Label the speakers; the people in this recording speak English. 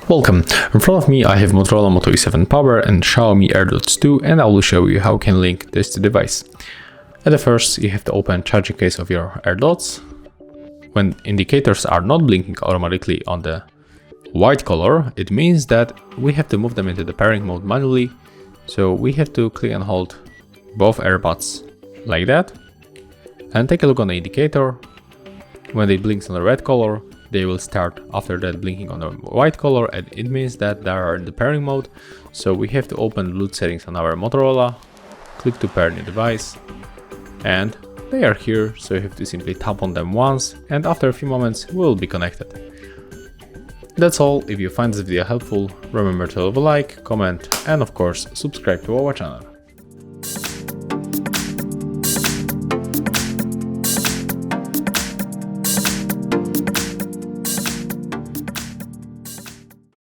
Speaker 1: Welcome. In front of me I have Motorola Moto E7 Power and XIAOMI AirDots 2, and I will show you how you can link this to the device. At the first, you have to open charging case of your AirDots. When indicators are not blinking automatically on the white color, it means that we have to move them into the pairing mode manually. So we have to click and hold both AirPods like that and take a look on the indicator. When it blinks on the red color, they will start after that blinking on the white color, and it means that they are in the pairing mode. So we have to open Bluetooth settings on our Motorola, click to pair new device, and they are here. So you have to simply tap on them once, and after a few moments we will be connected. That's all. If you find this video helpful, remember to leave a like, comment, and of course subscribe to our channel.